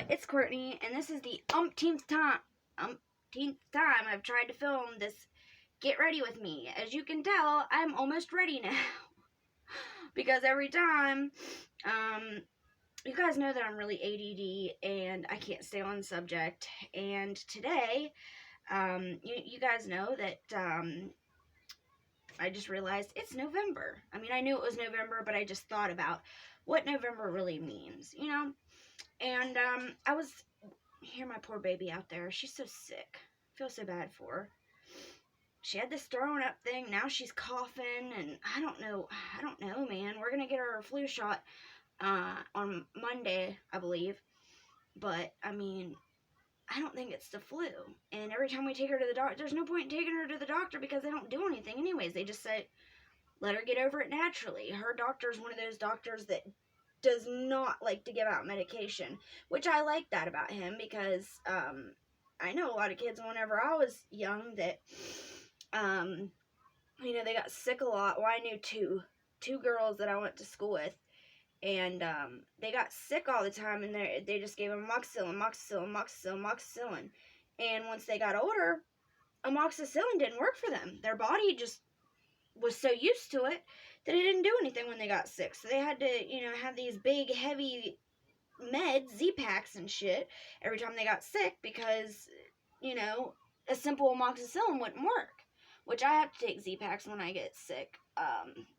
It's Courtney, and this is the umpteenth time I've tried to film this Get Ready With Me. As you can tell, I'm almost ready now. Because every time, you guys know that I'm really ADD, and I can't stay on subject. And today, you guys know that, I just realized it's November. I mean, I knew it was November, but I just thought about what November really means, you know? And, I was, hear my poor baby out there. She's so sick. I feel so bad for her. She had this throwing up thing. Now she's coughing, and I don't know, man. We're gonna get her a flu shot, on Monday, I believe. But, I mean, I don't think it's the flu. And every time we take her to the doctor, there's no point in taking her to the doctor because they don't do anything anyways. They just say, let her get over it naturally. Her doctor's one of those doctors that does not like to give out medication, which I like that about him because, I know a lot of kids whenever I was young that, you know, they got sick a lot. Well, I knew two girls that I went to school with, and, they got sick all the time, and they just gave them amoxicillin. And once they got older, amoxicillin didn't work for them. Their body just was so used to it that it didn't do anything when they got sick. So they had to, you know, have these big, heavy meds, Z-Packs and shit, every time they got sick because, you know, a simple amoxicillin wouldn't work. Which I have to take Z-Packs when I get sick,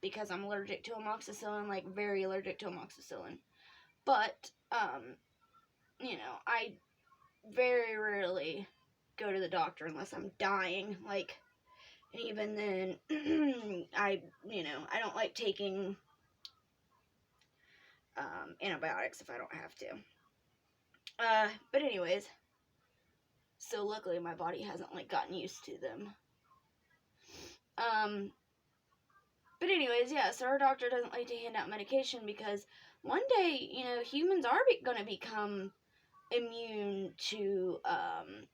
because I'm allergic to amoxicillin, like, very allergic to amoxicillin. But, you know, I very rarely go to the doctor unless I'm dying, like, and even then, I don't like taking, antibiotics if I don't have to. But anyways, so luckily my body hasn't, like, gotten used to them. But anyways, yeah, so our doctor doesn't like to hand out medication because one day, you know, humans are going to become immune to,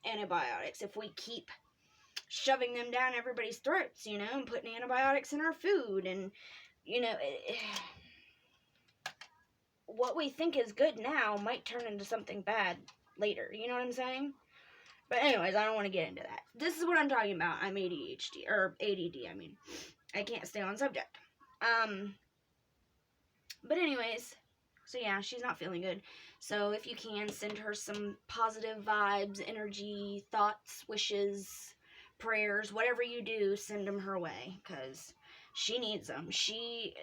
antibiotics if we keep shoving them down everybody's throats, you know, and putting antibiotics in our food, and, you know, what we think is good now might turn into something bad later, you know what I'm saying? But anyways, I don't want to get into that. This is what I'm talking about. I'm ADHD, or ADD, I mean. I can't stay on subject. But anyways, so yeah, she's not feeling good. So if you can, send her some positive vibes, energy, thoughts, wishes, prayers, whatever you do, send them her way, because she needs them. She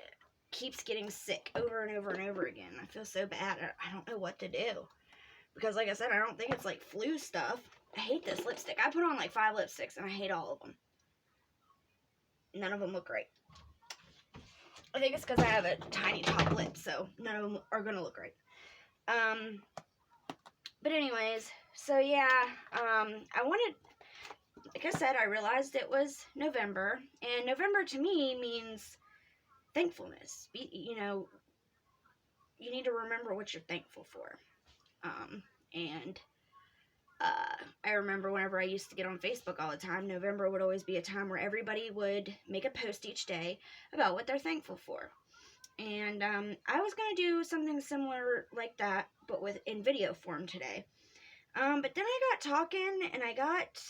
keeps getting sick over and over and over again. I feel so bad. I don't know what to do. Because like I said, I don't think it's like flu stuff. I hate this lipstick. I put on like 5 lipsticks and I hate all of them. None of them look great. I think it's because I have a tiny top lip, so none of them are going to look great. But anyways, so yeah, I wanted, like I said, I realized it was November, and November to me means thankfulness. You know, you need to remember what you're thankful for. And I remember whenever I used to get on Facebook all the time, November would always be a time where everybody would make a post each day about what they're thankful for. And I was going to do something similar like that, but in video form today. But then I got talking, and I got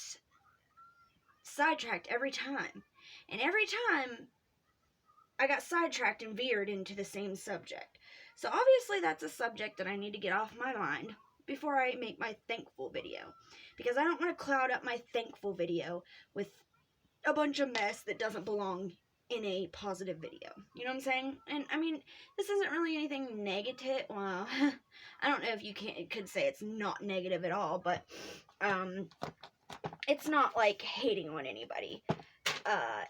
sidetracked every time. And every time, I got sidetracked and veered into the same subject. So obviously that's a subject that I need to get off my mind before I make my thankful video, because I don't want to cloud up my thankful video with a bunch of mess that doesn't belong in a positive video. You know what I'm saying? And I mean, this isn't really anything negative. Well, I don't know if you could say it's not negative at all, but it's not like hating on anybody.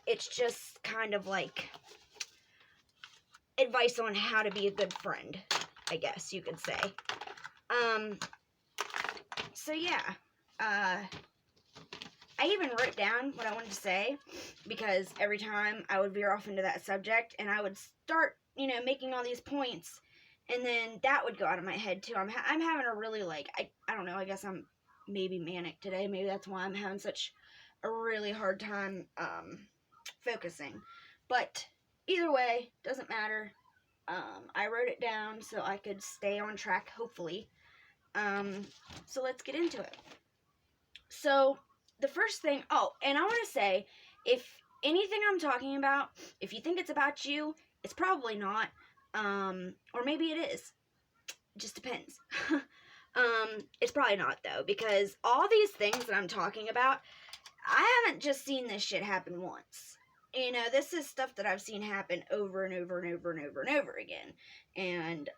It's just kind of like advice on how to be a good friend, I guess you could say. So yeah, I even wrote down what I wanted to say, because every time I would veer off into that subject, and I would start, you know, making all these points, and then that would go out of my head too. I'm having a really, like, I don't know, I guess I'm maybe manic today. Maybe that's why I'm having such a really hard time, focusing. But either way, doesn't matter. I wrote it down so I could stay on track, hopefully. So let's get into it. So the first thing, and I want to say, if anything I'm talking about, if you think it's about you, it's probably not, or maybe it is. It just depends. It's probably not though, because all these things that I'm talking about, I haven't just seen this shit happen once. You know, this is stuff that I've seen happen over and over and over and over and over again. And,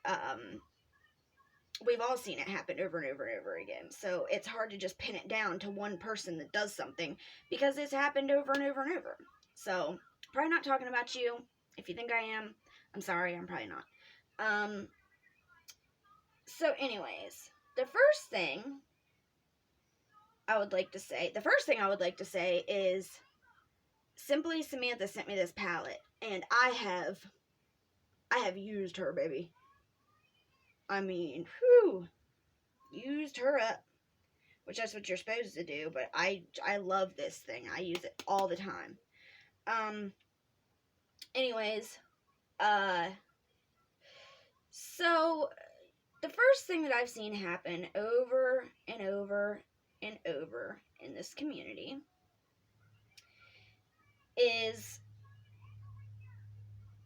we've all seen it happen over and over and over again. So it's hard to just pin it down to one person that does something, because it's happened over and over and over. So, probably not talking about you. If you think I am, I'm sorry, I'm probably not. So anyways, the first thing I would like to say is, Simply Samantha sent me this palette, and I have used her, baby. I mean, whew, used her up, which that's what you're supposed to do, but I love this thing. I use it all the time. Anyways, so the first thing that I've seen happen over and over and over in this community is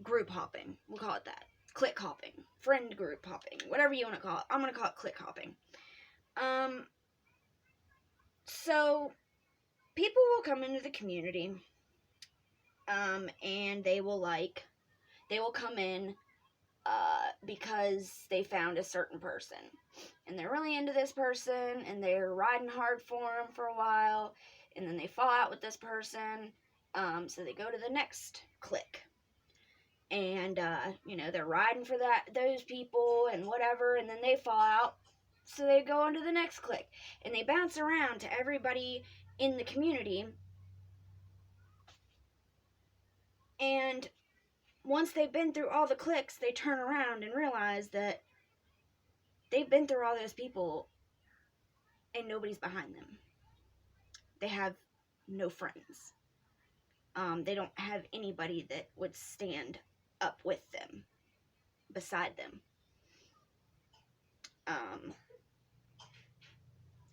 group hopping. We'll call it that. Click hopping. Friend group hopping. Whatever you want to call it. I'm going to call it click hopping. So people will come into the community, and they will come in, because they found a certain person, and they're really into this person, and they're riding hard for them for a while, and then they fall out with this person, so they go to the next clique, and, you know, they're riding for those people, and whatever, and then they fall out, so they go into the next clique, and they bounce around to everybody in the community, and once they've been through all the cliques, they turn around and realize that they've been through all those people and nobody's behind them. They have no friends. They don't have anybody that would stand up with them, beside them.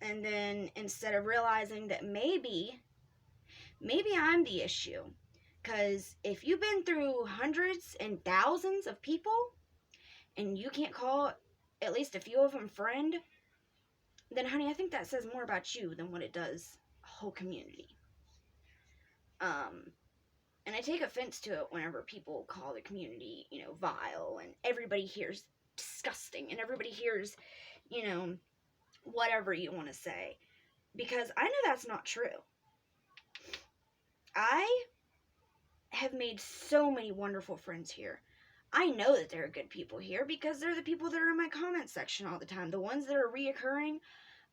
And then instead of realizing that maybe I'm the issue, because if you've been through hundreds and thousands of people and you can't call at least a few of them friend, then honey, I think that says more about you than what it does a whole community. And I take offense to it whenever people call the community, you know, vile, and everybody hears disgusting, and everybody hears, you know, whatever you want to say, because I know that's not true. I have made so many wonderful friends here. I know that there are good people here because they're the people that are in my comment section all the time. The ones that are reoccurring,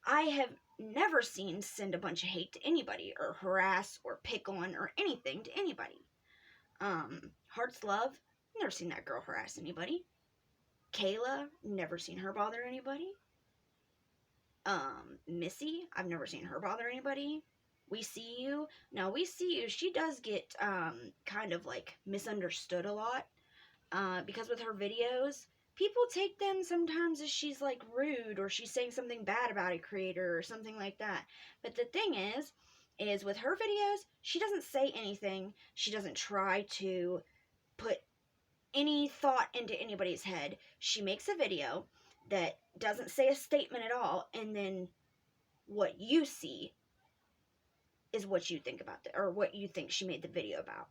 I have never seen send a bunch of hate to anybody, or harass, or pick on, or anything to anybody. Heart's Love, never seen that girl harass anybody. Kayla, never seen her bother anybody. Missy, I've never seen her bother anybody. We See You, now We See You, she does get, kind of, like, misunderstood a lot, because with her videos, people take them sometimes as she's, like, rude, or she's saying something bad about a creator, or something like that. But the thing is with her videos, she doesn't say anything. She doesn't try to put any thought into anybody's head. She makes a video that doesn't say a statement at all, and then what you see is what you think about or what you think she made the video about.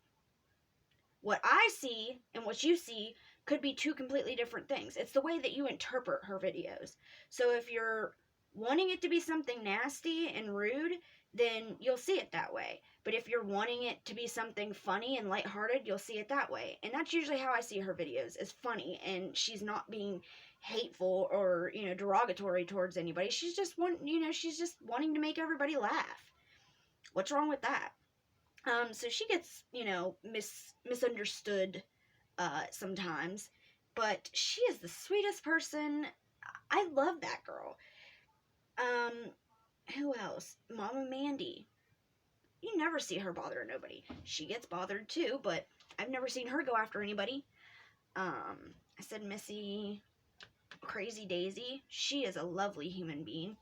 What I see and what you see could be two completely different things. It's the way that you interpret her videos. So if you're wanting it to be something nasty and rude, then you'll see it that way. But if you're wanting it to be something funny and lighthearted, you'll see it that way. And that's usually how I see her videos, is funny, and she's not being hateful or, you know, derogatory towards anybody. She's just she's just wanting to make everybody laugh. What's wrong with that? So she gets, you know, misunderstood sometimes, but she is the sweetest person. I love that girl. Who else? Mama Mandy. You never see her bother nobody. She gets bothered too, but I've never seen her go after anybody. I said Missy. Crazy Daisy, she is a lovely human being.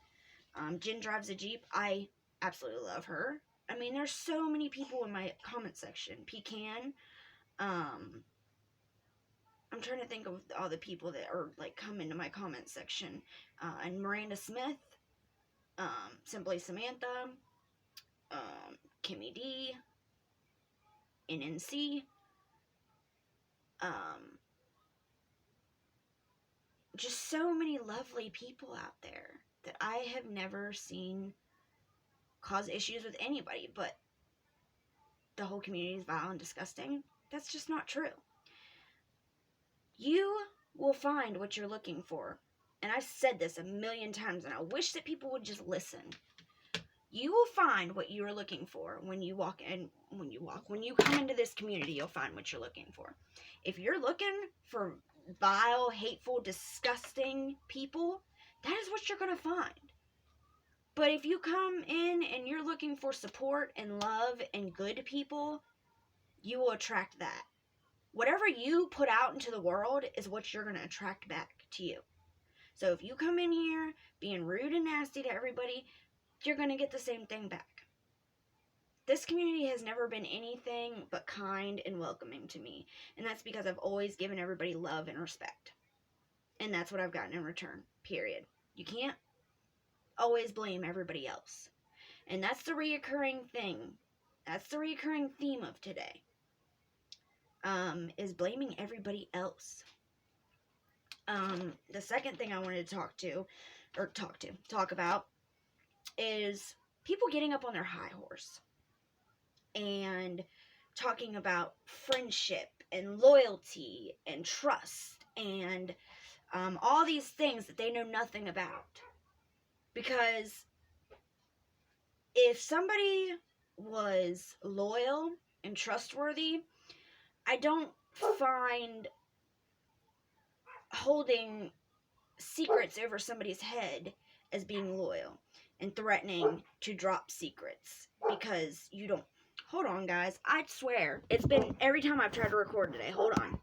Jen drives a Jeep. I absolutely love her. I mean, there's so many people in my comment section. Pecan. I'm trying to think of all the people that are, like, come into my comment section. And Miranda Smith. Simply Samantha. Kimmy D. NNC. Just so many lovely people out there that I have never seen cause issues with anybody, but the whole community is vile and disgusting. That's just not true. You will find what you're looking for. And I've said this a million times, and I wish that people would just listen. You will find what you are looking for when you come into this community. You'll find what you're looking for. If you're looking for vile, hateful, disgusting people, that is what you're going to find. But if you come in and you're looking for support and love and good people, you will attract that. Whatever you put out into the world is what you're going to attract back to you. So if you come in here being rude and nasty to everybody, you're going to get the same thing back. This community has never been anything but kind and welcoming to me. And that's because I've always given everybody love and respect. And that's what I've gotten in return, period. You can't always blame everybody else. And that's the reoccurring thing. That's the reoccurring theme of today. Is blaming everybody else. The second thing I wanted to talk about is people getting up on their high horse and talking about friendship and loyalty and trust and all these things that they know nothing about. Because if somebody was loyal and trustworthy, I don't find holding secrets over somebody's head as being loyal and threatening to drop secrets because you don't. Hold on, guys. I swear, it's been every time I've tried to record today. Hold on.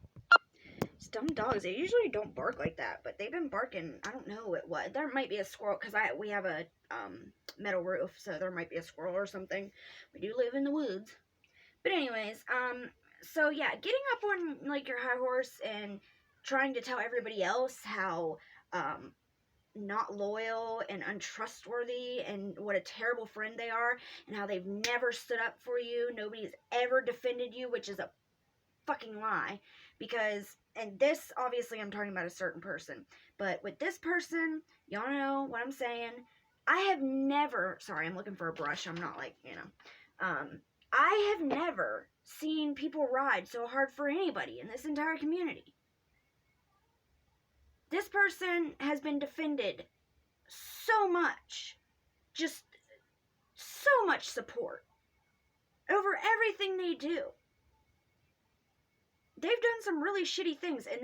These dumb dogs, they usually don't bark like that, but they've been barking. I don't know what. There might be a squirrel, because we have a metal roof, so there might be a squirrel or something. We do live in the woods. But anyways, so yeah, getting up on, like, your high horse and trying to tell everybody else how, not loyal and untrustworthy and what a terrible friend they are and how they've never stood up for you. Nobody's ever defended you, which is a fucking lie. Because, and this, obviously I'm talking about a certain person, but with this person, y'all know what I'm saying. I have never, sorry, I'm looking for a brush. I'm not like, I have never seen people ride so hard for anybody in this entire community. This person has been defended so much, just so much support over everything they do. They've done some really shitty things, and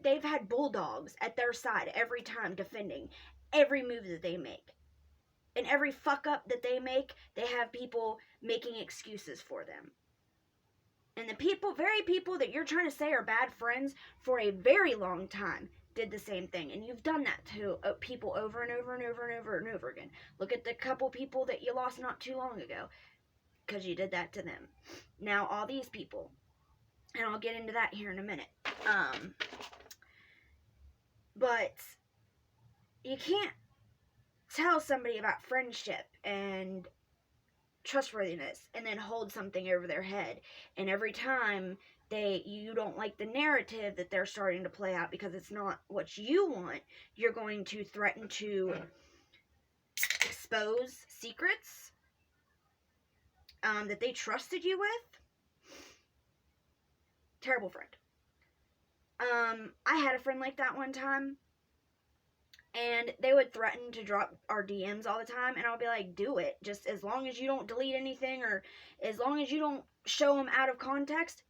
they've had bulldogs at their side every time defending every move that they make. And every fuck up that they make, they have people making excuses for them. And the very people that you're trying to say are bad friends for a very long time did the same thing. And you've done that to people over and over and over and over and over again. Look at the couple people that you lost not too long ago, because you did that to them. Now all these people, and I'll get into that here in a minute. But you can't tell somebody about friendship and trustworthiness and then hold something over their head, and every time you don't like the narrative that they're starting to play out because it's not what you want, you're going to threaten to expose secrets that they trusted you with. Terrible friend. I had a friend like that one time, and they would threaten to drop our DMs all the time, and I'll be like, do it. Just as long as you don't delete anything, or as long as you don't show them out of context.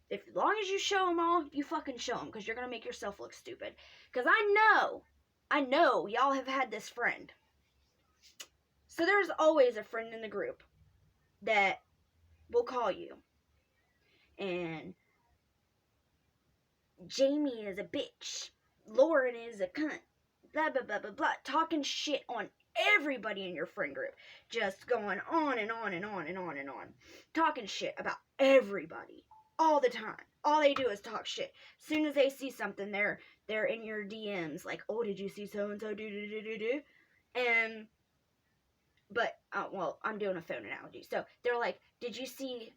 As long as you show them all, you fucking show them, because you're going to make yourself look stupid. Because I know y'all have had this friend. So there's always a friend in the group that will call you. And Jamie is a bitch. Lauren is a cunt, blah, blah, blah, blah, blah, talking shit on everybody in your friend group. Just going on and on and on and on and on. Talking shit about everybody. All the time. All they do is talk shit. As soon as they see something, they're in your DMs like, oh, did you see so-and-so do. And, but, well, I'm doing a phone analogy. So, they're like, did you see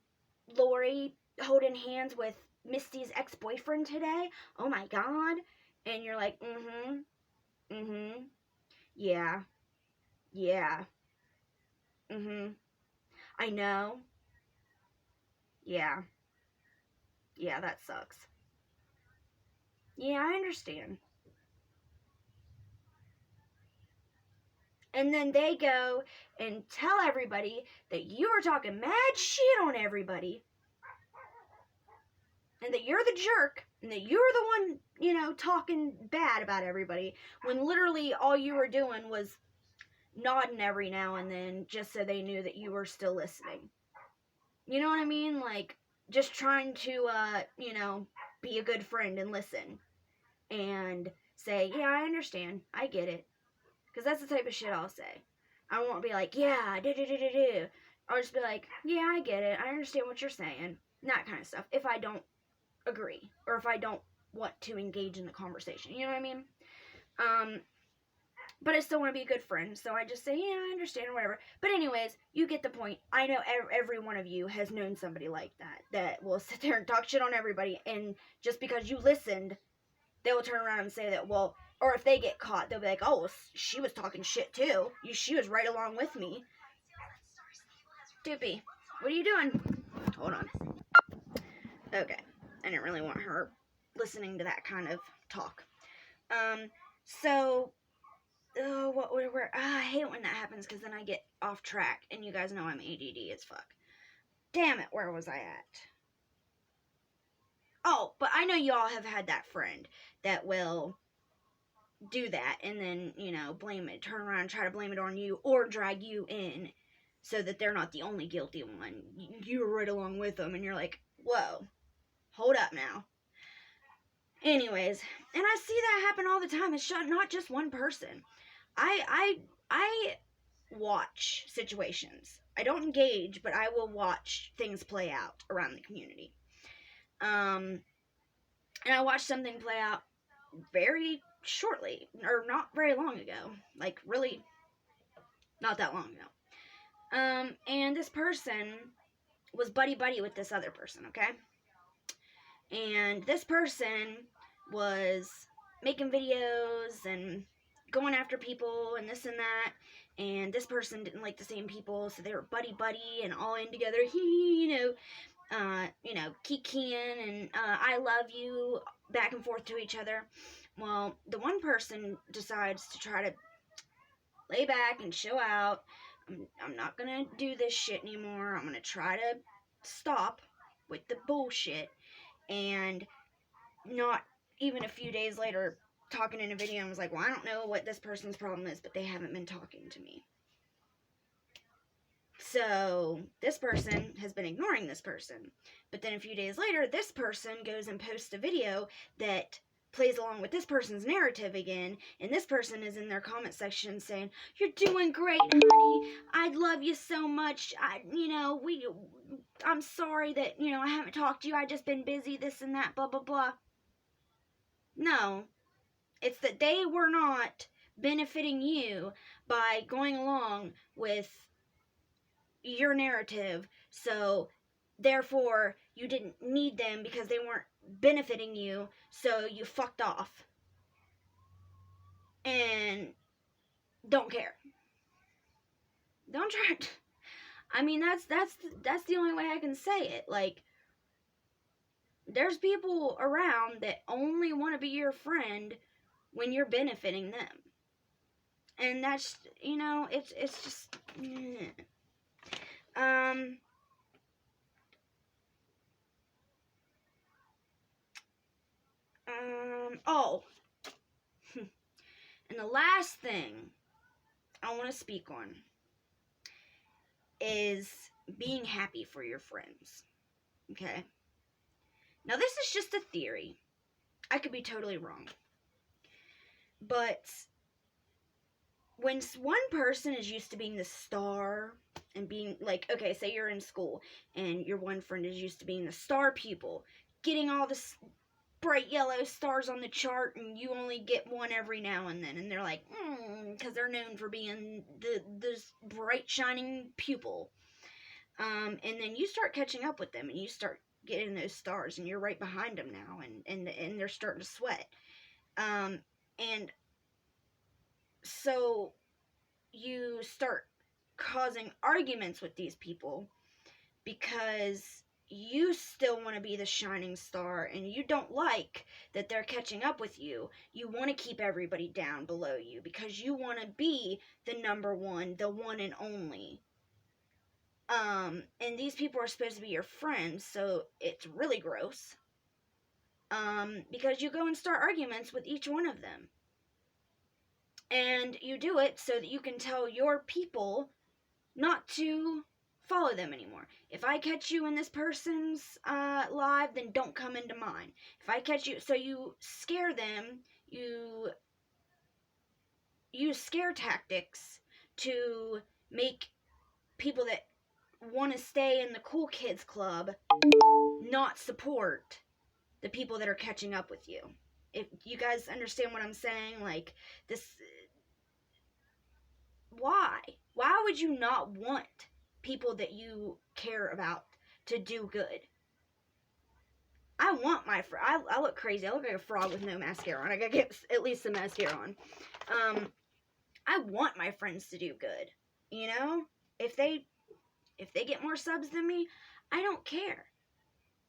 Lori holding hands with Misty's ex-boyfriend today? Oh my god. And you're like, yeah, I know, yeah, that sucks. Yeah, I understand. And then they go and tell everybody that you are talking mad shit on everybody, and that you're the jerk, and that you're the one, talking bad about everybody, when literally all you were doing was nodding every now and then just so they knew that you were still listening. You know what I mean? Like, just trying to, be a good friend and listen. And say, yeah, I understand. I get it. Because that's the type of shit I'll say. I won't be like, yeah, do. I'll just be like, yeah, I get it. I understand what you're saying. That kind of stuff. If I don't agree. Or if I don't want to engage in the conversation. You know what I mean? But I still want to be a good friend, so I just say, yeah, I understand, or whatever. But anyways, you get the point. I know every one of you has known somebody like that will sit there and talk shit on everybody, and just because you listened, they will turn around and say that, well, or if they get caught, they'll be like, oh, well, she was talking shit too. She was right along with me. Doopy, what are you doing? Hold on. Okay, I didn't really want her listening to that kind of talk. So, I hate when that happens because then I get off track, and you guys know I'm ADD as fuck. Damn it, where was I at? Oh, but I know y'all have had that friend that will do that and then, blame it, turn around and try to blame it on you or drag you in so that they're not the only guilty one. You're right along with them, and you're like, whoa, hold up now. Anyways, and I see that happen all the time. It's not just one person. I watch situations. I don't engage, but I will watch things play out around the community. And I watched something play out very shortly, or not very long ago. Like, really, not that long ago. And this person was buddy-buddy with this other person, okay? And this person was making videos and going after people and this and that, and this person didn't like the same people, so they were buddy-buddy and all in together, kikiing and I love you back and forth to each other. Well, the one person decides to try to lay back and chill out. I'm not gonna do this shit anymore. I'm gonna try to stop with the bullshit. And not even a few days later, talking in a video, and was like, well, I don't know what this person's problem is, but they haven't been talking to me. So this person has been ignoring this person. But then a few days later, this person goes and posts a video that plays along with this person's narrative again, and this person is in their comment section saying, you're doing great, honey, I love you so much, I'm sorry that, I haven't talked to you, I've just been busy, this and that, blah, blah, blah. No, it's that they were not benefiting you by going along with your narrative, so therefore you didn't need them because they weren't benefiting you, so you fucked off and don't care. Don't try to, I mean, that's the only way I can say it. Like, there's people around that only want to be your friend when you're benefiting them, and that's, it's just oh, and the last thing I want to speak on is being happy for your friends. Okay? Now, this is just a theory. I could be totally wrong. But when one person is used to being the star and being like, okay, say you're in school and your one friend is used to being the star pupil, getting all the bright yellow stars on the chart, and you only get one every now and then, and they're like, because they're known for being this bright shining pupil. And then you start catching up with them, and you start getting those stars, and you're right behind them now, and they're starting to sweat. And so you start causing arguments with these people because you still want to be the shining star, and you don't like that they're catching up with you. You want to keep everybody down below you because you want to be the number one, the one and only. And these people are supposed to be your friends, so it's really gross. Because you go and start arguments with each one of them. And you do it so that you can tell your people not to follow them anymore. If I catch you in this person's live, then don't come into mine. If I catch you, so you scare them, you use scare tactics to make people that want to stay in the cool kids club not support the people that are catching up with you. If you guys understand what I'm saying, like this, why would you not want people that you care about to do good? I want my I look crazy. I look like a frog with no mascara on. I gotta get at least some mascara on. I want my friends to do good. You know, if they get more subs than me, I don't care.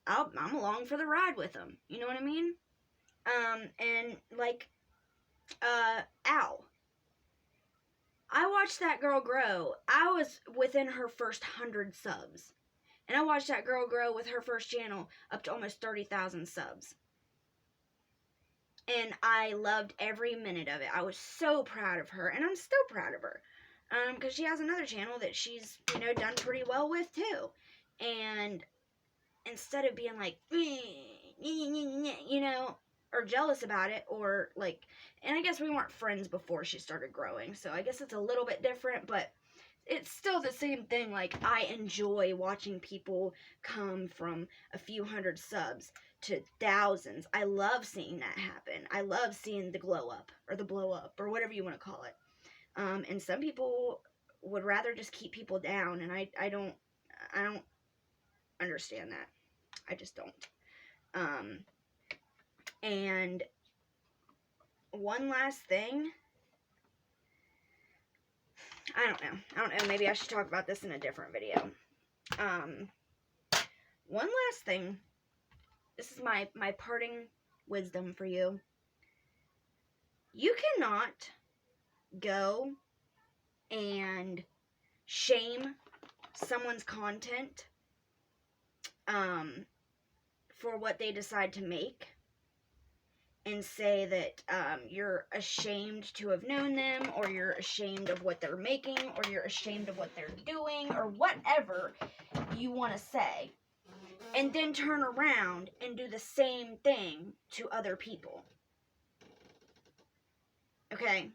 I'm along for the ride with them. You know what I mean? And like, Ow. I watched that girl grow. I was within her first 100 subs. And I watched that girl grow with her first channel up to almost 30,000 subs. And I loved every minute of it. I was so proud of her. And I'm still proud of her. Because she has another channel that she's, done pretty well with too. And instead of being like, or jealous about it, or like, and I guess we weren't friends before she started growing, so I guess it's a little bit different, but it's still the same thing. Like, I enjoy watching people come from a few hundred subs to thousands. I love seeing that happen. I love seeing the glow up, or the blow up, or whatever you want to call it. And some people would rather just keep people down, and I don't understand that. I just don't. And one last thing, I don't know, maybe I should talk about this in a different video. One last thing, this is my parting wisdom for you. You cannot go and shame someone's content for what they decide to make, and say that you're ashamed to have known them, or you're ashamed of what they're making, or you're ashamed of what they're doing, or whatever you want to say, and then turn around and do the same thing to other people. Okay?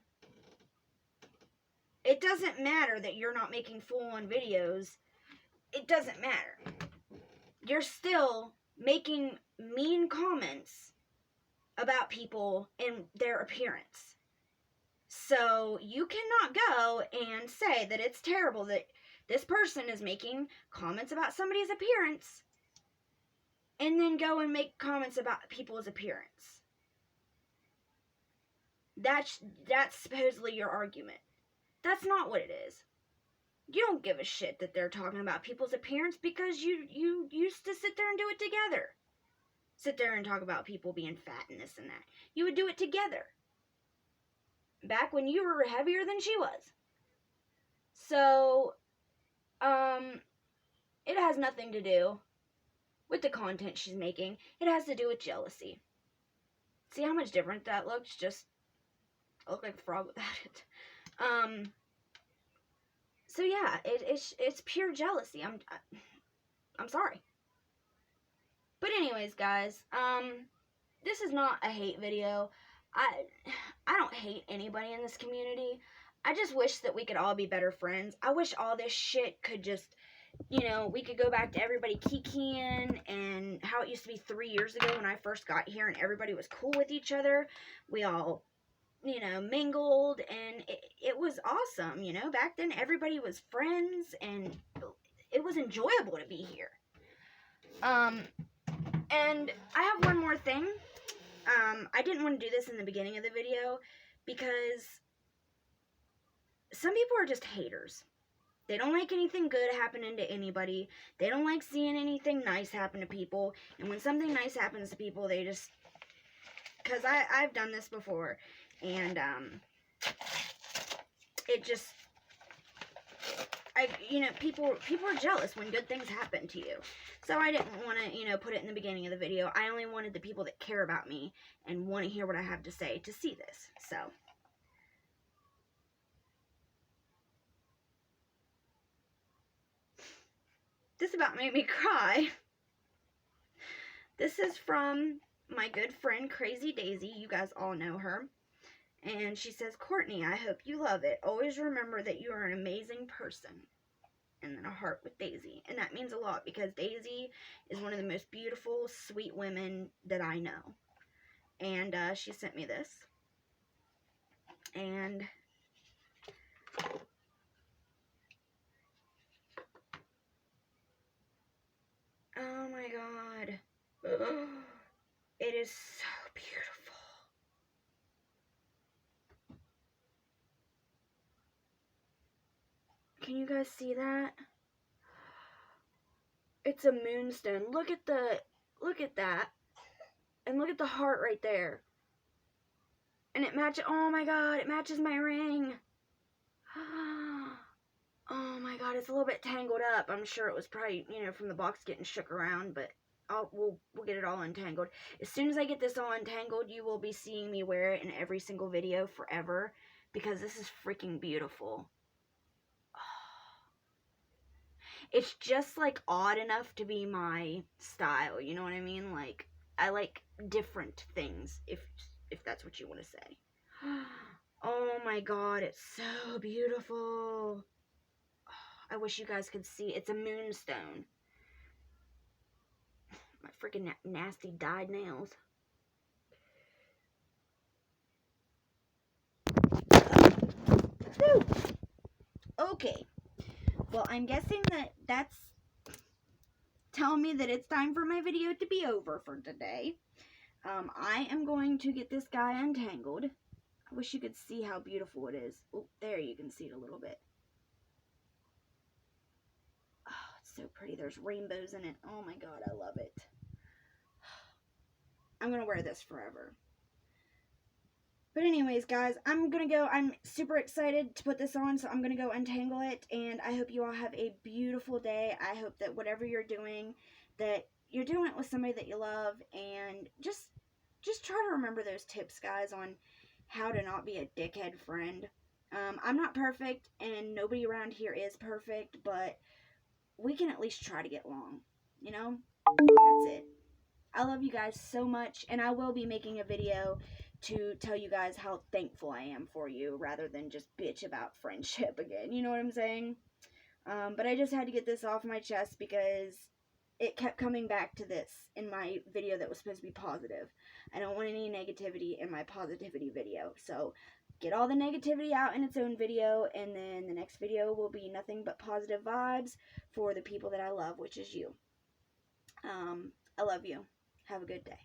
It doesn't matter that you're not making full-on videos. It doesn't matter. You're still making mean comments about people and their appearance. So you cannot go and say that it's terrible that this person is making comments about somebody's appearance and then go and make comments about people's appearance. That's supposedly your argument. That's not what it is. You don't give a shit that they're talking about people's appearance because you used to sit there and do it together. Sit there and talk about people being fat and this and that. You would do it together. Back when you were heavier than she was. So, it has nothing to do with the content she's making. It has to do with jealousy. See how much different that looks? Just, I look like a frog without it. So yeah, it's pure jealousy. I'm sorry. But anyways, guys, this is not a hate video. I don't hate anybody in this community. I just wish that we could all be better friends. I wish all this shit could just, we could go back to everybody kikiing and how it used to be 3 years ago when I first got here and everybody was cool with each other. We all, mingled, and it was awesome. Back then everybody was friends and it was enjoyable to be here. And I have one more thing. I didn't want to do this in the beginning of the video because some people are just haters. They don't like anything good happening to anybody. They don't like seeing anything nice happen to people. And when something nice happens to people, they just... Because I've done this before. And, it just... people are jealous when good things happen to you. So I didn't want to, put it in the beginning of the video. I only wanted the people that care about me and want to hear what I have to say to see this. So... This about made me cry. This is from my good friend Crazy Daisy. You guys all know her. And she says, Courtney, I hope you love it. Always remember that you are an amazing person. And then a heart with Daisy. And that means a lot because Daisy is one of the most beautiful, sweet women that I know. And she sent me this. And... oh my god. Ugh. It is so beautiful. Can you guys see that? It's a moonstone. Look at that. And look at the heart right there. And it matches, oh my god, it matches my ring. Oh my god, it's a little bit tangled up. I'm sure it was probably, from the box getting shook around, but we'll get it all untangled. As soon as I get this all untangled, you will be seeing me wear it in every single video forever, because this is freaking beautiful. It's just, like, odd enough to be my style, you know what I mean? Like, I like different things, if that's what you want to say. Oh my god, it's so beautiful. I wish you guys could see. It's a moonstone. My freaking nasty dyed nails. Woo! Okay. Well, I'm guessing that's telling me that it's time for my video to be over for today. I am going to get this guy untangled. I wish you could see how beautiful it is. Oh, there you can see it a little bit. Oh, it's so pretty. There's rainbows in it. Oh my god, I love it. I'm going to wear this forever. But anyways, guys, I'm super excited to put this on, so I'm going to go untangle it, and I hope you all have a beautiful day. I hope that whatever you're doing, that you're doing it with somebody that you love, and just try to remember those tips, guys, on how to not be a dickhead friend. I'm not perfect, and nobody around here is perfect, but we can at least try to get along, That's it. I love you guys so much, and I will be making a video to tell you guys how thankful I am for you, rather than just bitch about friendship again, you know what I'm saying? But I just had to get this off my chest because it kept coming back to this in my video that was supposed to be positive. I don't want any negativity in my positivity video, so get all the negativity out in its own video, and then the next video will be nothing but positive vibes for the people that I love, which is you. I love you. Have a good day.